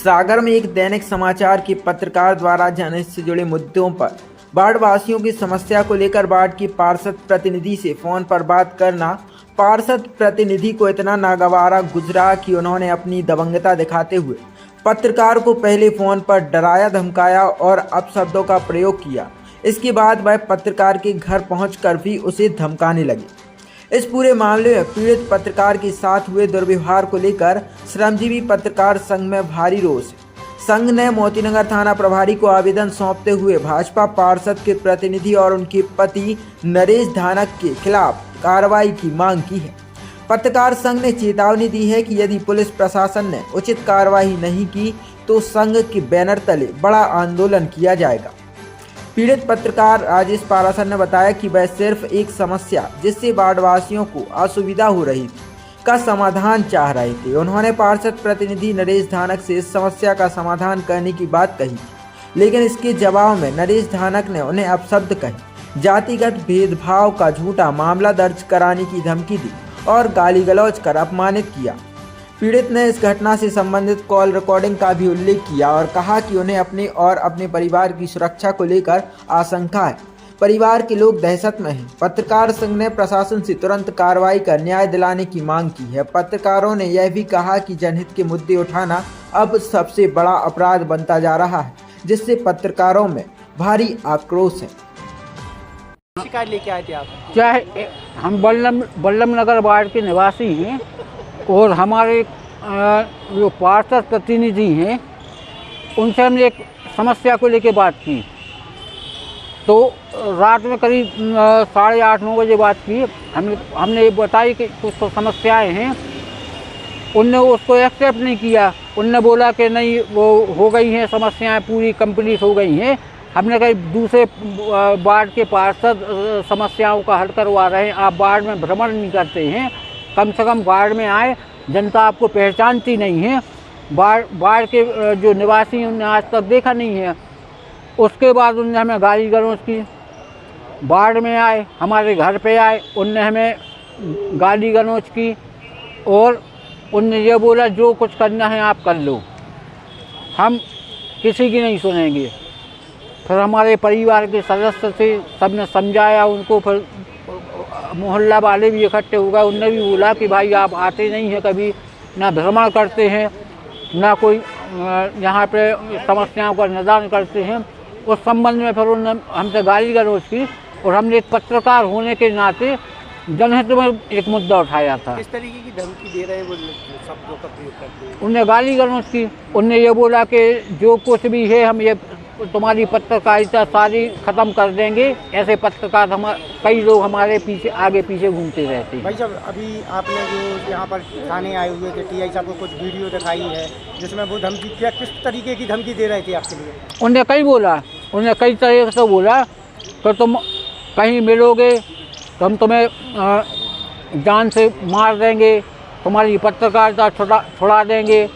सागर में एक दैनिक समाचार के पत्रकार द्वारा जनहित से जुड़े मुद्दों पर बाढ़ वासियों की समस्या को लेकर बाढ़ की पार्षद प्रतिनिधि से फोन पर बात करना पार्षद प्रतिनिधि को इतना नागवारा गुजरा कि उन्होंने अपनी दबंगता दिखाते हुए पत्रकार को पहले फोन पर डराया धमकाया और अपशब्दों का प्रयोग किया। इसके बाद वह पत्रकार के घर पहुंचकर भी उसे धमकाने लगे। इस पूरे मामले में पीड़ित पत्रकार के साथ हुए दुर्व्यवहार को लेकर श्रमजीवी पत्रकार संघ में भारी रोष है। संघ ने मोतीनगर थाना प्रभारी को आवेदन सौंपते हुए भाजपा पार्षद के प्रतिनिधि और उनके पति नरेश धानक के खिलाफ कार्रवाई की मांग की है। पत्रकार संघ ने चेतावनी दी है कि यदि पुलिस प्रशासन ने उचित कार्रवाई नहीं की तो संघ के बैनर तले बड़ा आंदोलन किया जाएगा। पीड़ित पत्रकार राजेश पारासर ने बताया कि वह सिर्फ एक समस्या जिससे बाढ़वासियों को असुविधा हो रही थी का समाधान चाह रहे थे। उन्होंने पार्षद प्रतिनिधि नरेश धानक से इस समस्या का समाधान करने की बात कही, लेकिन इसके जवाब में नरेश धानक ने उन्हें अपशब्द कहे, जातिगत भेदभाव का झूठा मामला दर्ज कराने की धमकी दी और गाली गलौज कर अपमानित किया। पीड़ित ने इस घटना से संबंधित कॉल रिकॉर्डिंग का भी उल्लेख किया और कहा कि उन्हें अपने और अपने परिवार की सुरक्षा को लेकर आशंका है। परिवार के लोग दहशत में हैं। पत्रकार संघ ने प्रशासन से तुरंत कार्रवाई कर न्याय दिलाने की मांग की है। पत्रकारों ने यह भी कहा कि जनहित के मुद्दे उठाना अब सबसे बड़ा अपराध बनता जा रहा है, जिससे पत्रकारों में भारी आक्रोश है। शिकायत लेके आए थे आप? चाहे हम बल्लम नगर वार्ड के निवासी हैं और हमारे जो पार्षद प्रतिनिधि हैं उनसे हमने एक समस्या को लेके बात की। तो रात में करीब 8:30-9 बजे बात की। हमने बताई कि कुछ तो समस्याएं हैं। उनने उसको एक्सेप्ट नहीं किया। उनने बोला कि नहीं, वो हो गई हैं समस्याएं, पूरी कंप्लीट हो गई हैं। हमने कहा दूसरे वार्ड के पार्षद समस्याओं का हल करवा रहे हैं, आप वार्ड में भ्रमण नहीं करते हैं, कम से कम वार्ड में आए, जनता आपको पहचानती नहीं है। वार्ड के जो निवासी उन्होंने आज तक देखा नहीं है। उसके बाद उनने हमें गाली गलौज की। वार्ड में आए, हमारे घर पे आए, उनने हमें गाली गलौज की और उनने ये बोला जो कुछ करना है आप कर लो, हम किसी की नहीं सुनेंगे। फिर हमारे परिवार के सदस्य थे, सबने समझाया उनको। फिर मोहल्ला वाले भी इकट्ठे हो गए। उनने भी बोला कि भाई आप आते नहीं हैं, कभी ना भ्रमण करते हैं, ना कोई यहाँ पे समस्याओं का निदान करते हैं। उस संबंध में फिर उन्होंने हमसे गाली गलौज की और हमने एक पत्रकार होने के नाते जनहित में एक मुद्दा उठाया था। किस तरीके की धमकी दे रहे हैं वो शब्दों का प्रयोग करते हैं? उनने गाली गलौज की। उनने ये बोला कि जो कुछ भी है हम ये तुम्हारी पत्रकारिता सारी ख़त्म कर देंगे। ऐसे पत्रकार कई लोग हमारे पीछे आगे पीछे घूमते रहते हैं। भाई साहब, अभी आपने जो यहाँ पर थाने आए हुए थे, टीआई साहब को कुछ वीडियो दिखाई है जिसमें वो धमकी, क्या किस तरीके की धमकी दे रहे थे आपके लिए? उन्हें कई बोला, उन्हें कई तरीके से बोला कि तुम कहीं मिलोगे तो हम तुम्हें जान से मार देंगे, तुम्हारी पत्रकारिता छुड़ा देंगे।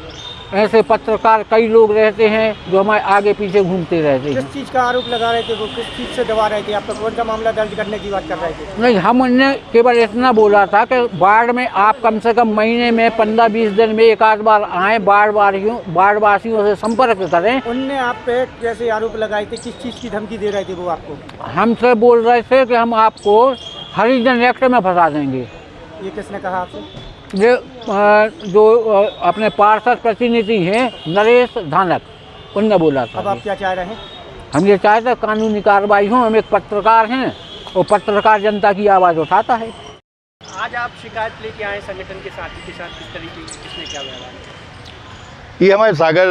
ऐसे पत्रकार कई लोग रहते हैं जो हमारे आगे पीछे घूमते रहते हैं। किस चीज़ का आरोप लगा रहे थे वो? किस चीज़ से दबा रहे थे? आप कौन सा मामला दर्ज करने की बात कर रहे थे? नहीं, हम उनने केवल इतना बोला था कि वार्ड में आप कम से कम महीने में 15-20 दिन में एक आध बार आएँ, वार्ड वासियों से संपर्क करें। उनने आप पे कैसे आरोप लगाए थे? किस चीज़ की धमकी दे रहे थे वो आपको? हमसे बोल रहे थे कि हम आपको हरिजन एक्ट में फंसा देंगे। ये किसने कहा आपसे? ये जो अपने पार्षद प्रतिनिधि हैं नरेश धानक, उनने बोला था। अब आप क्या चाह रहे हैं? हम ये चाहते हैं कानूनी कार्रवाई हो। हम एक पत्रकार हैं और पत्रकार जनता की आवाज़ उठाता है। आज आप शिकायत लेके आए संगठन के साथी के साथ, किस तरीके की, किसने क्या व्यवहार? ये हमारे सागर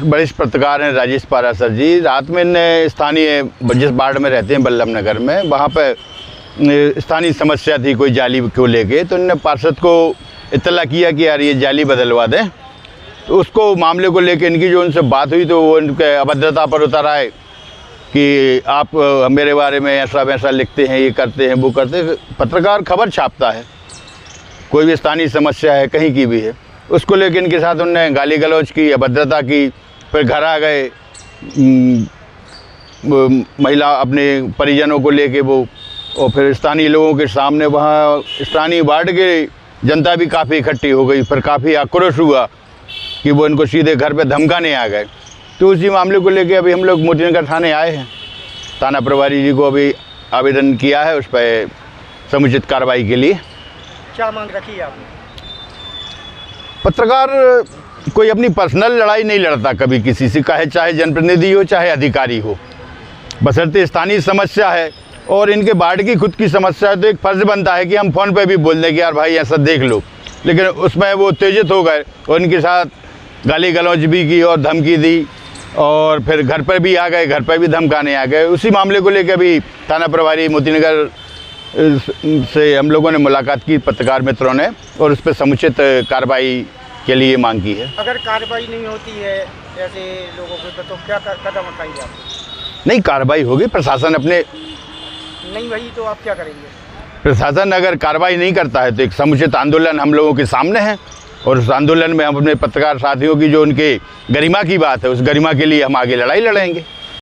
वरिष्ठ पत्रकार हैं राजेश पारासर जी। रात में इन्हें स्थानीय जिस वार्ड में रहते हैं बल्लम नगर में, वहाँ पर स्थानीय समस्या थी कोई जाली को लेके। तो इन्होंने पार्षद को इत्तला किया कि यार ये जाली बदलवा दें। तो उसको मामले को लेके इनकी जो उनसे बात हुई तो वो उनके अभद्रता पर उतर आए कि आप मेरे बारे में ऐसा वैसा लिखते हैं, ये करते हैं, वो करते हैं। पत्रकार खबर छापता है, कोई भी स्थानीय समस्या है कहीं की भी है, उसको लेके इनके साथ उनने गाली गलौज की, अभद्रता की। फिर घर आ गए, महिला अपने परिजनों को लेके वो, और फिर स्थानीय लोगों के सामने वहाँ स्थानीय वार्ड के जनता भी काफ़ी इकट्ठी हो गई। फिर काफ़ी आक्रोश हुआ कि वो इनको सीधे घर पे धमकाने आ गए। तो उसी मामले को लेके अभी हम लोग मोतीनगर थाने आए हैं। थाना प्रभारी जी को अभी आवेदन किया है उस पर समुचित कार्रवाई के लिए। क्या मांग रखी है आपने? पत्रकार कोई अपनी पर्सनल लड़ाई नहीं लड़ता कभी किसी से, चाहे जनप्रतिनिधि हो चाहे अधिकारी हो, बशर्ते स्थानीय समस्या है और इनके वार्ड की खुद की समस्या है तो एक फ़र्ज़ बनता है कि हम फ़ोन पे भी बोल दें कि यार भाई ऐसा देख लो। लेकिन उसमें वो उत्तेजित हो गए और इनके साथ गाली गलौज भी की और धमकी दी और फिर घर पर भी आ गए, घर पर भी धमकाने आ गए। उसी मामले को लेकर अभी थाना प्रभारी मोतीनगर से हम लोगों ने मुलाकात की पत्रकार मित्रों ने और उस पर समुचित कार्रवाई के लिए मांग की है। अगर कार्रवाई नहीं होती है ऐसे लोगों पे तो क्या कदम उठाएंगे आप? नहीं, कार्रवाई होगी। प्रशासन अपने नहीं भाई तो आप क्या करेंगे? प्रशासन अगर कार्रवाई नहीं करता है तो एक समुचित आंदोलन हम लोगों के सामने है और उस आंदोलन में हम अपने पत्रकार साथियों की जो उनके गरिमा की बात है उस गरिमा के लिए हम आगे लड़ाई लड़ेंगे।